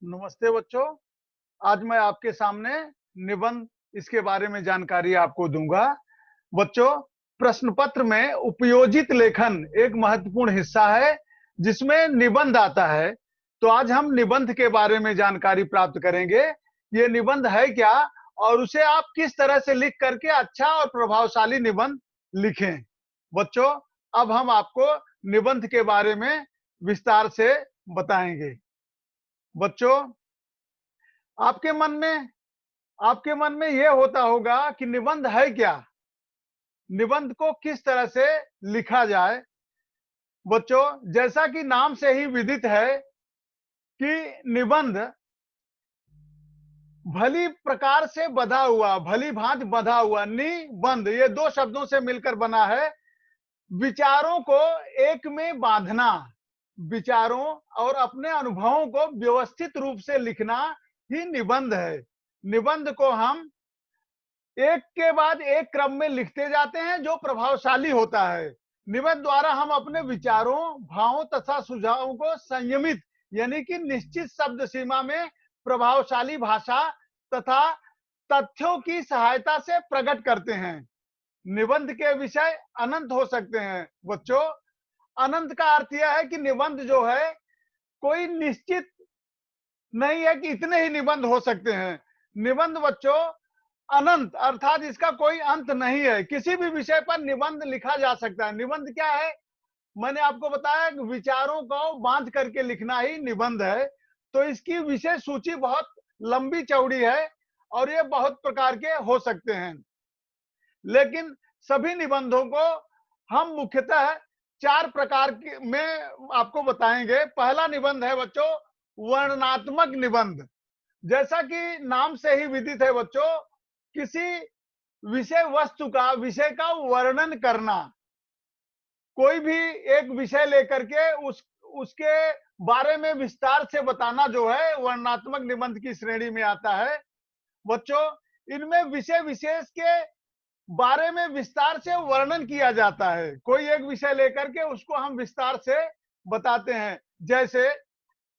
नमस्ते बच्चों। आज मैं आपके सामने निबंध इसके बारे में जानकारी आपको दूंगा। बच्चों, प्रश्न पत्र में उपयोजित लेखन एक महत्वपूर्ण हिस्सा है जिसमें निबंध आता है। तो आज हम निबंध के बारे में जानकारी प्राप्त करेंगे। ये निबंध है क्या और उसे आप किस तरह से लिख करके अच्छा और प्रभावशाली निबंध लिखें। बच्चों, अब हम आपको निबंध के बारे में विस्तार से बताएंगे। बच्चों, आपके मन में आपके मन में यह होता होगा कि निबंध है क्या? निबंध को किस तरह से लिखा जाए? बच्चों, जैसा कि नाम से ही विदित है कि निबंध भली प्रकार से बंधा हुआ, भली भांति बंधा हुआ, निबंध ये दो शब्दों से मिलकर बना है। विचारों को एक में बांधना, विचारों और अपने अनुभवों को व्यवस्थित रूप से लिखना ही निबंध है। निबंध को हम एक के बाद एक क्रम में लिखते जाते हैं जो प्रभावशाली होता है। निबंध द्वारा हम अपने विचारों, भावों तथा सुझावों को संयमित यानी कि निश्चित शब्द सीमा में प्रभावशाली भाषा तथा तथ्यों की सहायता से प्रकट करते हैं। निबंध के विषय अनंत हो सकते हैं। बच्चों, अनंत का अर्थ यह है कि निबंध जो है कोई निश्चित नहीं है कि इतने ही निबंध हो सकते हैं। निबंध बच्चों अनंत अर्थात इसका कोई अंत नहीं है। किसी भी विषय पर निबंध लिखा जा सकता है। निबंध क्या है? मैंने आपको बताया कि विचारों को बांध करके लिखना ही निबंध है। तो इसकी विषय सूची बहुत लंबी चौड़ी है और ये बहुत प्रकार के हो सकते हैं। लेकिन सभी निबंधों को हम मुख्यतः चार प्रकार के में आपको बताएंगे। पहला निबंध है बच्चों वर्णनात्मक निबंध। जैसा कि नाम से ही विदित है बच्चों, किसी विषय वस्तु का, विषय का वर्णन करना। कोई भी एक विषय लेकर के उसके बारे में विस्तार से बताना जो है वर्णनात्मक निबंध की श्रेणी में आता है। बच्चों, इनमें विषय विशेष के बारे में विस्तार से वर्णन किया जाता है। कोई एक विषय लेकर के उसको हम विस्तार से बताते हैं। जैसे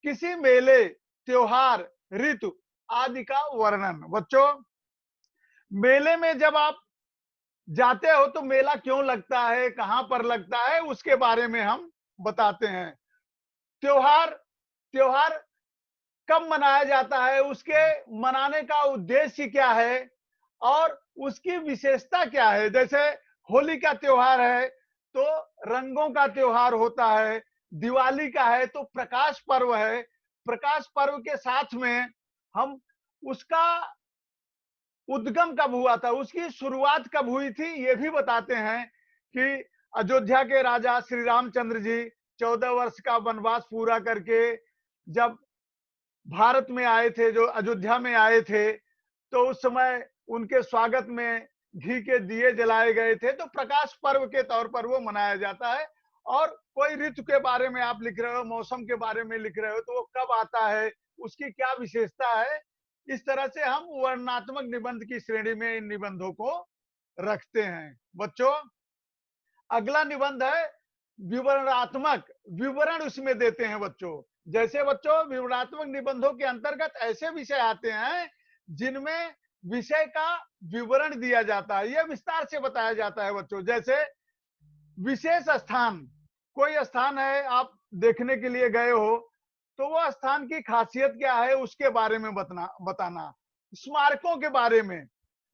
किसी मेले, त्योहार, ऋतु आदि का वर्णन। बच्चों, मेले में जब आप जाते हो तो मेला क्यों लगता है, कहां पर लगता है, उसके बारे में हम बताते हैं। त्योहार त्योहार कब मनाया जाता है, उसके मनाने का उद्देश्य क्या है और उसकी विशेषता क्या है। जैसे होली का त्योहार है तो रंगों का त्योहार होता है। दिवाली का है तो प्रकाश पर्व है। प्रकाश पर्व के साथ में हम उसका उद्गम कब हुआ था, उसकी शुरुआत कब हुई थी, ये भी बताते हैं कि अयोध्या के राजा श्री रामचंद्र जी 14 वर्ष का वनवास पूरा करके जब भारत में आए थे, जो अयोध्या में आए थे, तो उस समय उनके स्वागत में घी के दिए जलाए गए थे। तो प्रकाश पर्व के तौर पर वो मनाया जाता है। और कोई ऋतु के बारे में आप लिख रहे हो, मौसम के बारे में लिख रहे हो, तो वो कब आता है, उसकी क्या विशेषता है, इस तरह से हम वर्णनात्मक निबंध की श्रेणी में इन निबंधों को रखते हैं। बच्चों, अगला निबंध है विवरणात्मक। विवरण उसमें देते हैं बच्चों। जैसे बच्चों विवरणात्मक निबंधों के अंतर्गत ऐसे विषय आते हैं जिनमें विषय का विवरण दिया जाता है, यह विस्तार से बताया जाता है बच्चों। जैसे विशेष स्थान, कोई स्थान है आप देखने के लिए गए हो तो वो स्थान की खासियत क्या है उसके बारे में बताना। स्मारकों के बारे में,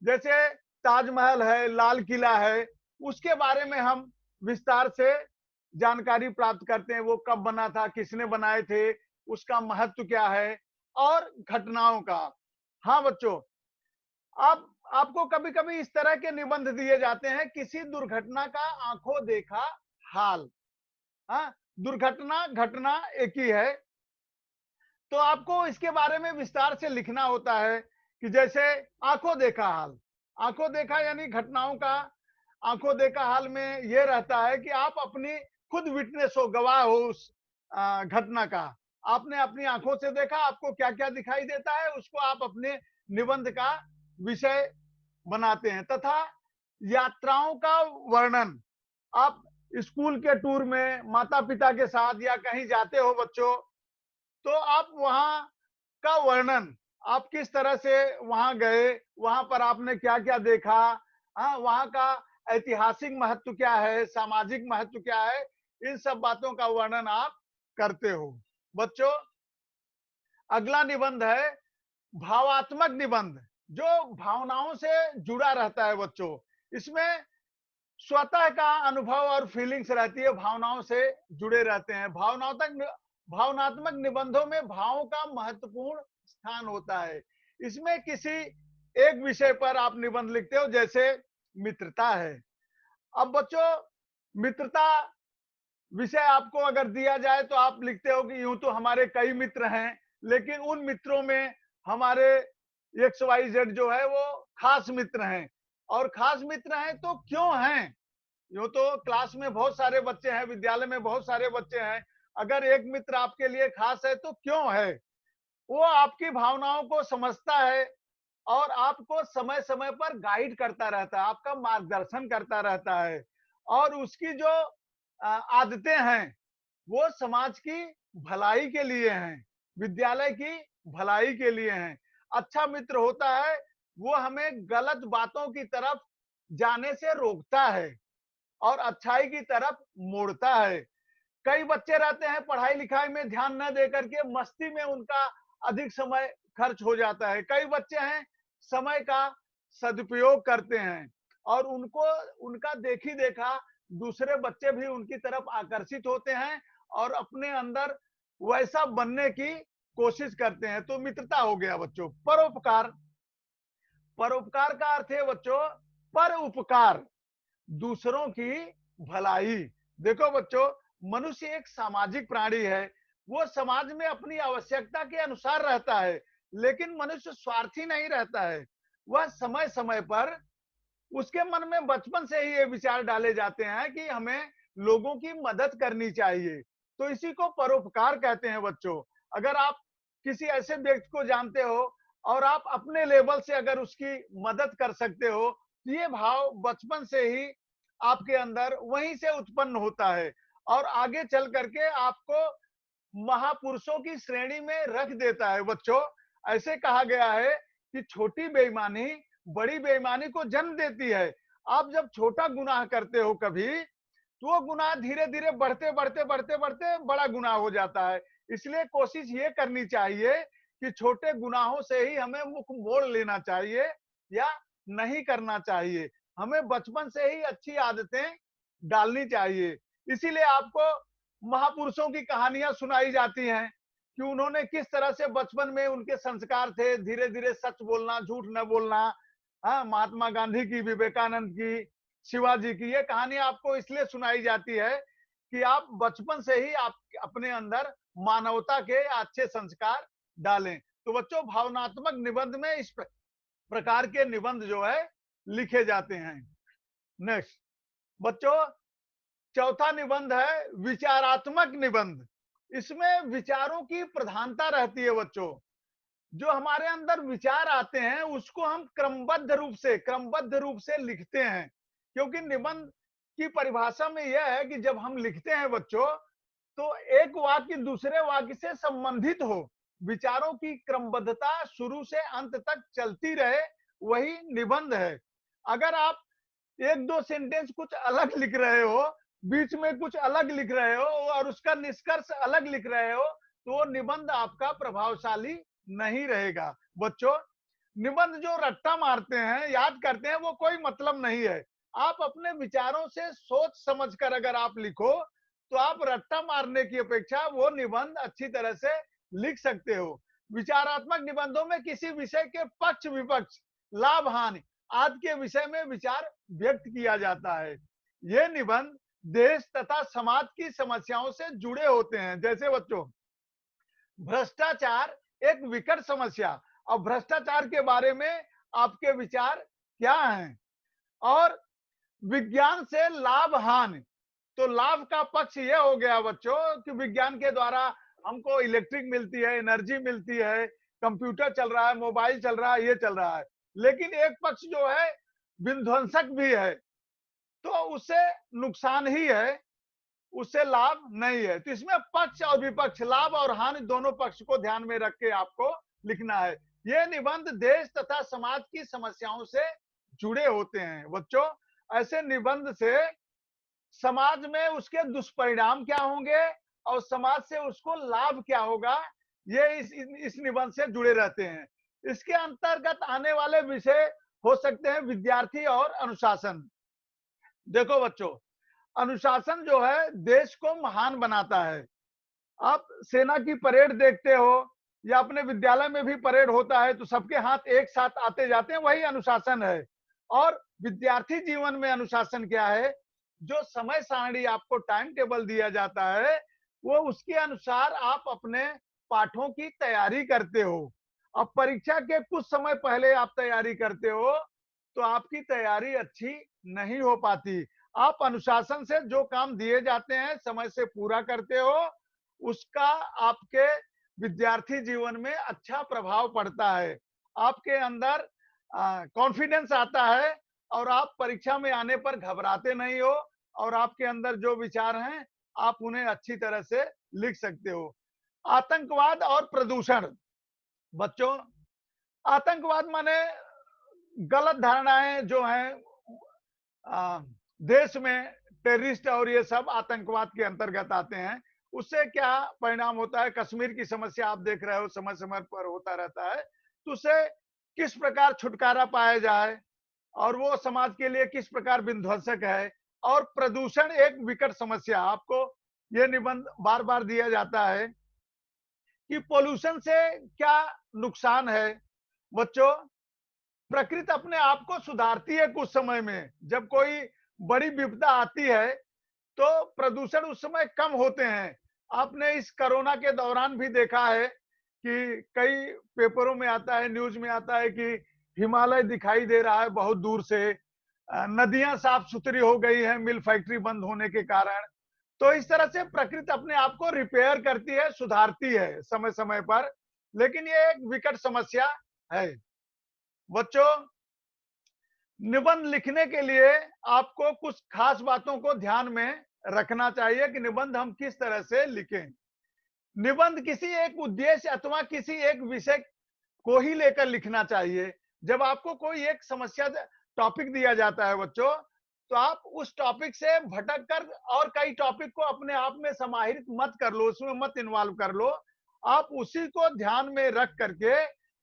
जैसे ताजमहल है, लाल किला है, उसके बारे में हम विस्तार से जानकारी प्राप्त करते हैं। वो कब बना था, किसने बनाए थे, उसका महत्व क्या है और घटनाओं का। हाँ बच्चों, आप आपको कभी कभी इस तरह के निबंध दिए जाते हैं, किसी दुर्घटना का आंखों देखा हाल। हाँ, दुर्घटना घटना एक ही है, तो आपको इसके बारे में विस्तार से लिखना होता है कि जैसे आंखों देखा हाल। आंखों देखा यानी घटनाओं का आंखों देखा हाल में यह रहता है कि आप अपनी खुद विटनेस हो, गवाह हो उस घटना का। आपने अपनी आंखों से देखा, आपको क्या क्या दिखाई देता है, उसको आप अपने निबंध का विषय बनाते हैं। तथा यात्राओं का वर्णन, आप स्कूल के टूर में माता पिता के साथ या कहीं जाते हो बच्चों, तो आप वहां का वर्णन, आप किस तरह से वहां गए, वहां पर आपने क्या क्या देखा, हाँ वहां का ऐतिहासिक महत्व क्या है, सामाजिक महत्व क्या है, इन सब बातों का वर्णन आप करते हो। बच्चों, अगला निबंध है भावात्मक निबंध, जो भावनाओं से जुड़ा रहता है बच्चों। इसमें स्वतः का अनुभव और फीलिंग्स रहती है, भावनाओं से जुड़े रहते हैं। भावनात्मक निबंधों में भावों का महत्वपूर्ण स्थान होता है। इसमें किसी एक विषय पर आप निबंध लिखते हो, जैसे मित्रता है। अब बच्चों, मित्रता विषय आपको अगर दिया जाए तो आप लिखते हो कि यूं तो हमारे कई मित्र हैं, लेकिन उन मित्रों में हमारे एक्स वाई जेड जो है वो खास मित्र हैं। और खास मित्र हैं तो क्यों हैं? यूं तो क्लास में बहुत सारे बच्चे हैं, विद्यालय में बहुत सारे बच्चे हैं, अगर एक मित्र आपके लिए खास है तो क्यों है? वो आपकी भावनाओं को समझता है और आपको समय समय पर गाइड करता रहता है, आपका मार्गदर्शन करता रहता है। और उसकी जो आदतें हैं वो समाज की भलाई के लिए हैं, विद्यालय की भलाई के लिए हैं। अच्छा मित्र होता है वो हमें गलत बातों की तरफ जाने से रोकता है और अच्छाई की तरफ मोड़ता है। कई बच्चे रहते हैं पढ़ाई लिखाई में ध्यान न देकर के मस्ती में उनका अधिक समय खर्च हो जाता है। कई बच्चे हैं समय का सदुपयोग करते हैं और उनको उनका देखी देखा दूसरे बच्चे भी उनकी तरफ आकर्षित होते हैं और अपने अंदर वैसा बनने की कोशिश करते हैं। तो मित्रता हो गया बच्चों। परोपकार, परोपकार का अर्थ है बच्चों पर उपकार, दूसरों की भलाई। देखो बच्चों, मनुष्य एक सामाजिक प्राणी है, वो समाज में अपनी आवश्यकता के अनुसार रहता है, लेकिन मनुष्य स्वार्थी नहीं रहता है। वह समय समय पर उसके मन में बचपन से ही ये विचार डाले जाते हैं कि हमें लोगों की मदद करनी चाहिए। तो इसी को परोपकार कहते हैं बच्चों। अगर आप किसी ऐसे व्यक्ति को जानते हो और आप अपने लेवल से अगर उसकी मदद कर सकते हो, तो ये भाव बचपन से ही आपके अंदर वहीं से उत्पन्न होता है और आगे चल करके आपको महापुरुषों की श्रेणी में रख देता है बच्चों। ऐसे कहा गया है कि छोटी बेईमानी बड़ी बेईमानी को जन्म देती है। आप जब छोटा गुनाह करते हो कभी, तो वो गुनाह धीरे धीरे बढ़ते बढ़ते बढ़ते बढ़ते बड़ा गुनाह हो जाता है। इसलिए कोशिश ये करनी चाहिए कि छोटे गुनाहों से ही हमें मुख मोड़ लेना चाहिए या नहीं करना चाहिए। हमें बचपन से ही अच्छी आदतें डालनी चाहिए। इसीलिए आपको महापुरुषों की कहानियां सुनाई जाती हैं कि उन्होंने किस तरह से बचपन में उनके संस्कार थे, धीरे धीरे सच बोलना, झूठ न बोलना। हाँ, महात्मा गांधी की, विवेकानंद की, शिवाजी की ये कहानी आपको इसलिए सुनाई जाती है कि आप बचपन से ही आप अपने अंदर मानवता के अच्छे संस्कार डालें। तो बच्चों, भावनात्मक निबंध में इस प्रकार के निबंध जो है लिखे जाते हैं। नेक्स्ट बच्चों, चौथा निबंध है विचारात्मक निबंध। इसमें विचारों की प्रधानता रहती है बच्चों। जो हमारे अंदर विचार आते हैं उसको हम क्रमबद्ध रूप से लिखते हैं। क्योंकि निबंध की परिभाषा में यह है कि जब हम लिखते हैं बच्चों, तो एक वाक्य दूसरे वाक्य से संबंधित हो, विचारों की क्रमबद्धता शुरू से अंत तक चलती रहे, वही निबंध है। अगर आप एक दो सेंटेंस कुछ अलग लिख रहे हो, बीच में कुछ अलग लिख रहे हो और उसका निष्कर्ष अलग लिख रहे हो, तो वो निबंध आपका प्रभावशाली नहीं रहेगा। बच्चों, निबंध जो रट्टा मारते हैं, याद करते हैं, वो कोई मतलब नहीं है। आप अपने विचारों से सोच समझकर अगर आप लिखो, तो आप रट्टा मारने की अपेक्षा वो निबंध अच्छी तरह से लिख सकते हो। विचारात्मक निबंधों में किसी विषय के पक्ष विपक्ष, लाभ हानि आदि के विषय में विचार व्यक्त किया जाता है। ये निबंध देश तथा समाज की समस्याओं से जुड़े होते हैं। जैसे बच्चों, भ्रष्टाचार एक विकट समस्या, और भ्रष्टाचार के बारे में आपके विचार क्या हैं? और विज्ञान से लाभ हानि, तो लाभ का पक्ष ये हो गया बच्चों कि विज्ञान के द्वारा हमको इलेक्ट्रिक मिलती है, एनर्जी मिलती है, कंप्यूटर चल रहा है, मोबाइल चल रहा है, ये चल रहा है। लेकिन एक पक्ष जो है विध्वंसक भी है, तो उससे नुकसान ही है, उससे लाभ नहीं है। तो इसमें पक्ष और विपक्ष, लाभ और हानि दोनों पक्ष को ध्यान में रख के आपको लिखना है। ये निबंध देश तथा समाज की समस्याओं से जुड़े होते हैं। बच्चों, ऐसे निबंध से समाज में उसके दुष्परिणाम क्या होंगे और समाज से उसको लाभ क्या होगा, ये इस निबंध से जुड़े रहते हैं। इसके अंतर्गत आने वाले विषय हो सकते हैं विद्यार्थी और अनुशासन। देखो बच्चों, अनुशासन जो है देश को महान बनाता है। आप सेना की परेड देखते हो या अपने विद्यालय में भी परेड होता है तो सबके हाथ एक साथ आते जाते हैं, वही अनुशासन है। और विद्यार्थी जीवन में अनुशासन क्या है? जो समय सारणी आपको टाइम टेबल दिया जाता है, वो उसके अनुसार आप अपने पाठों की तैयारी करते हो। अब परीक्षा के कुछ समय पहले आप तैयारी करते हो तो आपकी तैयारी अच्छी नहीं हो पाती। आप अनुशासन से जो काम दिए जाते हैं समय से पूरा करते हो, उसका आपके विद्यार्थी जीवन में अच्छा प्रभाव पड़ता है। आपके अंदर कॉन्फिडेंस आता है और आप परीक्षा में आने पर घबराते नहीं हो और आपके अंदर जो विचार हैं, आप उन्हें अच्छी तरह से लिख सकते हो। आतंकवाद और प्रदूषण। बच्चों, आतंकवाद माने गलत धारणाएं जो हैं देश में टेररिस्ट और ये सब आतंकवाद के अंतर्गत आते हैं। उससे क्या परिणाम होता है? कश्मीर की समस्या आप देख रहे हो, समय समय पर होता रहता है। तो उससे किस प्रकार छुटकारा पाया जाए और वो समाज के लिए किस प्रकार विध्वंसक है। और प्रदूषण एक विकट समस्या, आपको ये निबंध बार बार दिया जाता है कि पोल्यूशन से क्या नुकसान है। बच्चों, प्रकृति अपने आप को सुधारती है कुछ समय में। जब कोई बड़ी विपदा आती है तो प्रदूषण उस समय कम होते हैं। आपने इस कोरोना के दौरान भी देखा है कि कई पेपरों में आता है, न्यूज में आता है कि हिमालय दिखाई दे रहा है बहुत दूर से। नदियां साफ सुथरी हो गई हैं मिल फैक्ट्री बंद होने के कारण। तो इस तरह से प्रकृति अपने आप को रिपेयर करती है, सुधारती है समय समय पर। लेकिन ये एक विकट समस्या है। बच्चों, निबंध लिखने के लिए आपको कुछ खास बातों को ध्यान में रखना चाहिए कि निबंध हम किस तरह से लिखें। निबंध किसी एक उद्देश्य अथवा किसी एक विषय को ही लेकर लिखना चाहिए। जब आपको कोई एक समस्या टॉपिक दिया जाता है बच्चों, तो आप उस टॉपिक से भटक कर और कई टॉपिक को अपने आप में समाहित मत कर लो, उसमें मत इन्वॉल्व कर लो। आप उसी को ध्यान में रख करके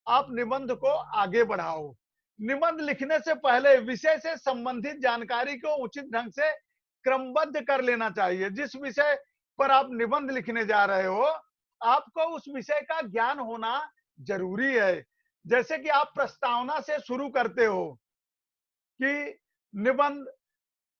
आप निबंध को आगे बढ़ाओ। निबंध लिखने से पहले विषय से संबंधित जानकारी को उचित ढंग से क्रमबद्ध कर लेना चाहिए। जिस विषय पर आप निबंध लिखने जा रहे हो, आपको उस विषय का ज्ञान होना जरूरी है। जैसे कि आप प्रस्तावना से शुरू करते हो कि निबंध,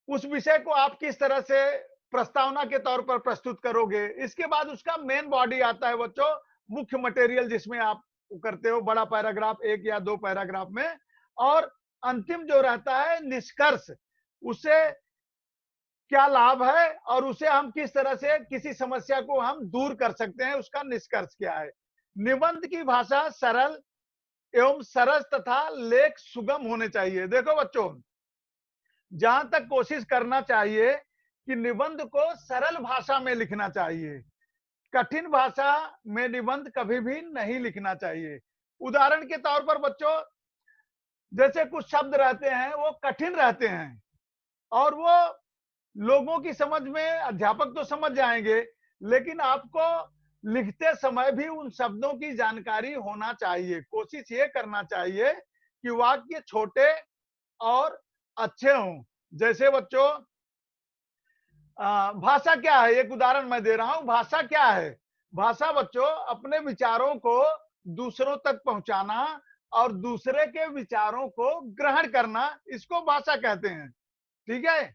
उस विषय को आप किस तरह से प्रस्तावना के तौर पर प्रस्तुत करोगे। इसके बाद उसका मेन बॉडी आता है बच्चों, मुख्य मटेरियल जिसमें आप करते हो बड़ा पैराग्राफ, एक या दो पैराग्राफ में। और अंतिम जो रहता है निष्कर्ष, उससे क्या लाभ है और उसे हम किस तरह से किसी समस्या को हम दूर कर सकते हैं, उसका निष्कर्ष क्या है। निबंध की भाषा सरल एवं सरस तथा लेख सुगम होने चाहिए। देखो बच्चों, जहां तक कोशिश करना चाहिए कि निबंध को सरल भाषा में लिखना चाहिए। कठिन भाषा में निबंध कभी भी नहीं लिखना चाहिए। उदाहरण के तौर पर बच्चों, जैसे कुछ शब्द रहते हैं वो कठिन रहते हैं और वो लोगों की समझ में, अध्यापक तो समझ जाएंगे, लेकिन आपको लिखते समय भी उन शब्दों की जानकारी होना चाहिए। कोशिश ये करना चाहिए कि वाक्य छोटे और अच्छे हों। जैसे बच्चों, भाषा क्या है, एक उदाहरण मैं दे रहा हूं। भाषा क्या है? भाषा बच्चों अपने विचारों को दूसरों तक पहुंचाना और दूसरे के विचारों को ग्रहण करना, इसको भाषा कहते हैं। ठीक है।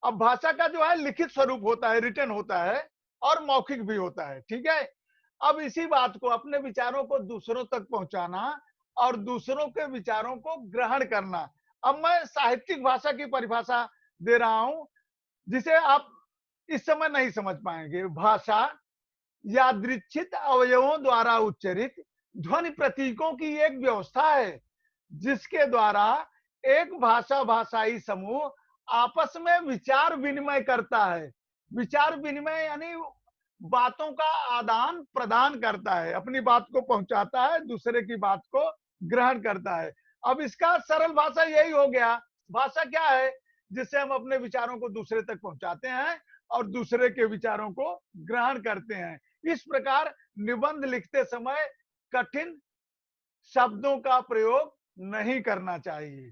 अब भाषा का जो है लिखित स्वरूप होता है, रिटन होता है और मौखिक भी होता है। ठीक है। अब इसी बात को, अपने विचारों को दूसरों तक पहुंचाना और दूसरों के विचारों को ग्रहण करना। अब मैं साहित्यिक भाषा की परिभाषा दे रहा हूं जिसे आप इस समय नहीं समझ पाएंगे। भाषा यादृच्छिक अवयवों द्वारा उच्चरित ध्वनि प्रतीकों की एक व्यवस्था है जिसके द्वारा एक भाषा भाषाई समूह आपस में विचार विनिमय करता है। विचार विनिमय यानी बातों का आदान प्रदान करता है, अपनी बात को पहुंचाता है, दूसरे की बात को ग्रहण करता है। अब इसका सरल भाषा यही हो गया। भाषा क्या है? जिससे हम अपने विचारों को दूसरे तक पहुंचाते हैं और दूसरे के विचारों को ग्रहण करते हैं। इस प्रकार निबंध लिखते समय कठिन शब्दों का प्रयोग नहीं करना चाहिए।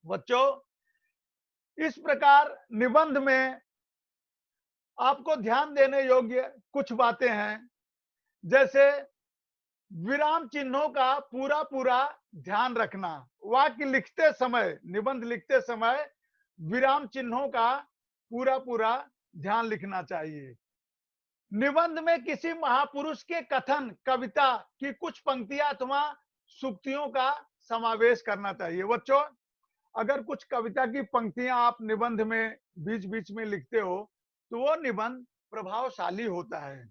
बच्चों, इस प्रकार निबंध में आपको ध्यान देने योग्य कुछ बातें हैं। जैसे विराम चिन्हों का पूरा पूरा ध्यान रखना। वाक्य लिखते समय, निबंध लिखते समय विराम चिन्हों का पूरा पूरा ध्यान लिखना चाहिए। निबंध में किसी महापुरुष के कथन, कविता की कुछ पंक्तियां अथवा सूक्तियों का समावेश करना चाहिए। बच्चों, अगर कुछ कविता की पंक्तियां आप निबंध में बीच बीच में लिखते हो तो वो निबंध प्रभावशाली होता है।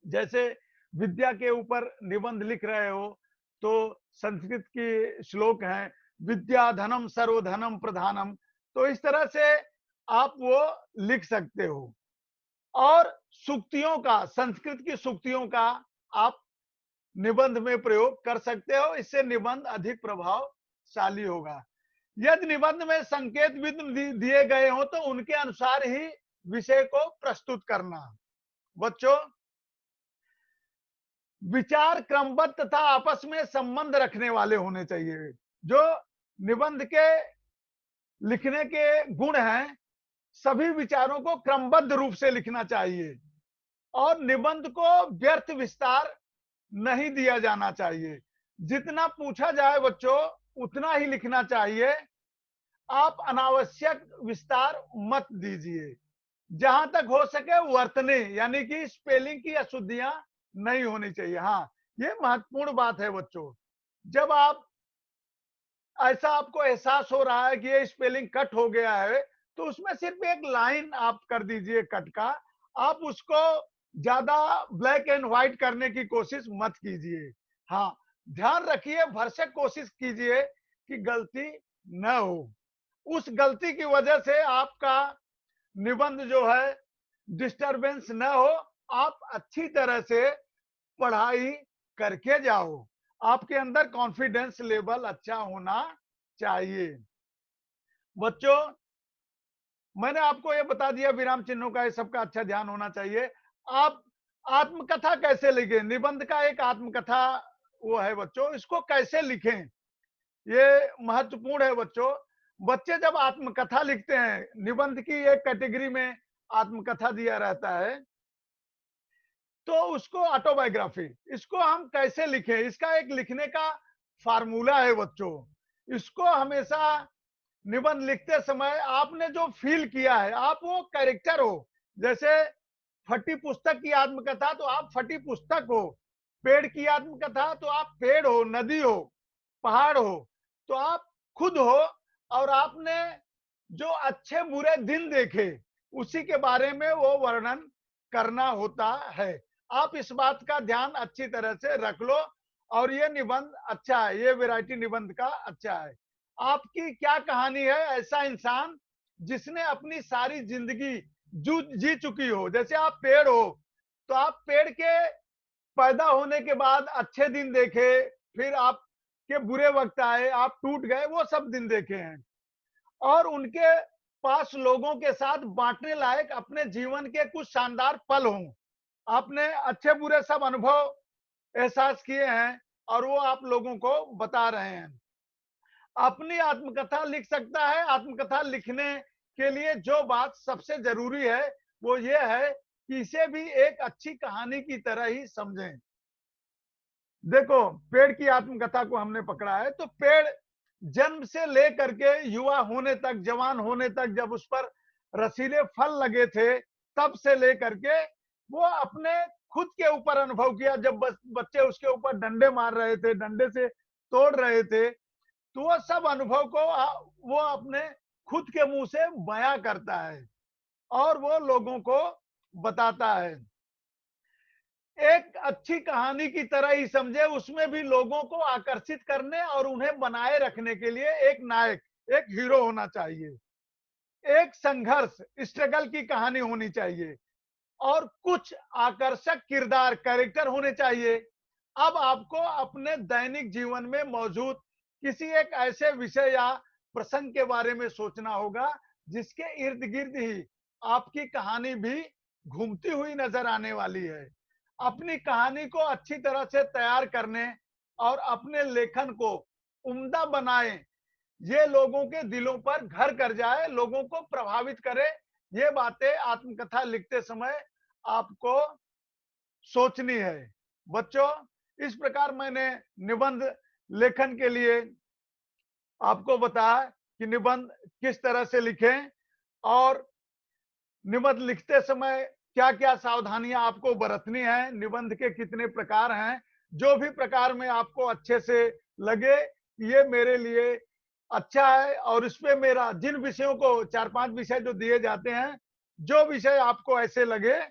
जैसे विद्या के ऊपर निबंध लिख रहे हो तो संस्कृत की श्लोक है, विद्या धनम सर्वधनम प्रधानम, तो इस तरह से आप वो लिख सकते हो। और सूक्तियों का, संस्कृत की सूक्तियों का आप निबंध में प्रयोग कर सकते हो। इससे निबंध अधिक प्रभावशाली होगा। यदि निबंध में संकेत भी दिए गए हो तो उनके अनुसार ही विषय को प्रस्तुत करना। बच्चों, विचार क्रमबद्ध तथा आपस में संबंध रखने वाले होने चाहिए। जो निबंध के लिखने के गुण हैं, सभी विचारों को क्रमबद्ध रूप से लिखना चाहिए और निबंध को व्यर्थ विस्तार नहीं दिया जाना चाहिए। जितना पूछा जाए बच्चों उतना ही लिखना चाहिए। आप अनावश्यक विस्तार मत दीजिए। जहां तक हो सके वर्तनी यानी कि स्पेलिंग की अशुद्धियां नहीं होनी चाहिए। हाँ, ये महत्वपूर्ण बात है बच्चों। जब आप ऐसा आपको एहसास हो रहा है कि ये स्पेलिंग कट हो गया है तो उसमें सिर्फ एक लाइन आप कर दीजिए कट का। आप उसको ज्यादा ब्लैक एंड व्हाइट करने की कोशिश मत कीजिए। हाँ, ध्यान रखिए, भरसक कोशिश कीजिए कि गलती न हो। उस गलती की वजह से आपका निबंध जो है डिस्टरबेंस न हो। आप अच्छी तरह से पढ़ाई करके जाओ। आपके अंदर कॉन्फिडेंस लेवल अच्छा होना चाहिए। बच्चों, मैंने आपको ये बता दिया विराम चिन्हों का, ये सबका अच्छा ध्यान होना चाहिए। आप आत्मकथा कैसे लिखें? निबंध का एक आत्मकथा वो है बच्चों, इसको कैसे लिखें ये महत्वपूर्ण है बच्चों। बच्चे जब आत्मकथा लिखते हैं, निबंध की एक कैटेगरी में आत्मकथा दिया रहता है, तो उसको ऑटोबायोग्राफी, इसको हम कैसे लिखें? इसका एक लिखने का फार्मूला है बच्चों। इसको हमेशा निबंध लिखते समय आपने जो फील किया है, आप वो कैरेक्टर हो। जैसे फटी पुस्तक की आत्मकथा तो आप फटी पुस्तक हो, पेड़ की आत्मकथा तो आप पेड़ हो, नदी हो, पहाड़ हो, तो आप खुद हो। और आपने जो अच्छे बुरे दिन देखे उसी के बारे में वो वर्णन करना होता है। आप इस बात का ध्यान अच्छी तरह से रख लो और ये निबंध अच्छा है, ये वैरायटी निबंध का अच्छा है। आपकी क्या कहानी है? ऐसा इंसान जिसने अपनी सारी जिंदगी जी चुकी हो। जैसे आप पेड़ हो तो आप पेड़ के पैदा होने के बाद अच्छे दिन देखे, फिर आपके बुरे वक्त आए, आप टूट गए, वो सब दिन देखे हैं। और उनके पास लोगों के साथ बांटने लायक अपने जीवन के कुछ शानदार पल हों। आपने अच्छे बुरे सब अनुभव एहसास किए हैं और वो आप लोगों को बता रहे हैं। अपनी आत्मकथा लिख सकता है। आत्मकथा लिखने के लिए जो बात सबसे जरूरी है वो ये है कि इसे भी एक अच्छी कहानी की तरह ही समझें। देखो, पेड़ की आत्मकथा को हमने पकड़ा है तो पेड़ जन्म से लेकर के युवा होने तक, जवान होने तक, जब उस पर रसीले फल लगे थे तब से लेकर के वो अपने खुद के ऊपर अनुभव किया। जब बच्चे उसके ऊपर डंडे मार रहे थे, डंडे से तोड़ रहे थे, तो वो सब अनुभव को वो अपने खुद के मुंह से बयां करता है और वो लोगों को बताता है। एक अच्छी कहानी की तरह ही समझे, उसमें भी लोगों को आकर्षित करने और उन्हें बनाए रखने के लिए एक नायक, एक हीरो होना चाहिए। एक संघर्ष, स्ट्रगल की कहानी होनी चाहिए। और कुछ आकर्षक किरदार कैरेक्टर होने चाहिए। अब आपको अपने दैनिक जीवन में मौजूद किसी एक ऐसे विषय या प्रसंग के बारे में सोचना होगा जिसके इर्द गिर्द ही आपकी कहानी भी घूमती हुई नजर आने वाली है। अपनी कहानी को अच्छी तरह से तैयार करने और अपने लेखन को उम्दा बनाएं, ये लोगों के दिलों पर घर कर जाए, लोगों को प्रभावित करे। ये बातें आत्मकथा लिखते समय आपको सोचनी है। बच्चों, इस प्रकार मैंने निबंध लेखन के लिए आपको बताया कि निबंध किस तरह से लिखें और निबंध लिखते समय क्या-क्या सावधानियां आपको बरतनी है, निबंध के कितने प्रकार हैं। जो भी प्रकार में आपको अच्छे से लगे, ये मेरे लिए अच्छा है और इसपे मेरा जिन विषयों को 4-5 विषय जो दिए जाते हैं, जो विषय आपको ऐसे लगे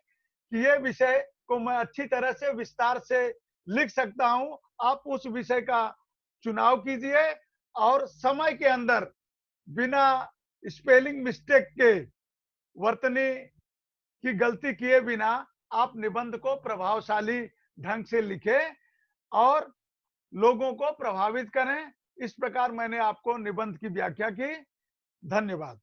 कि ये विषय को मैं अच्छी तरह से विस्तार से लिख सकता हूं, आप उस विषय का चुनाव कीजिए और समय के अंदर बिना स्पेलिंग मिस्टेक के, वर्तनी की गलती किए बिना आप निबंध को प्रभावशाली ढंग से लिखें और लोगों को प्रभावित करें। इस प्रकार मैंने आपको निबंध की व्याख्या की। धन्यवाद।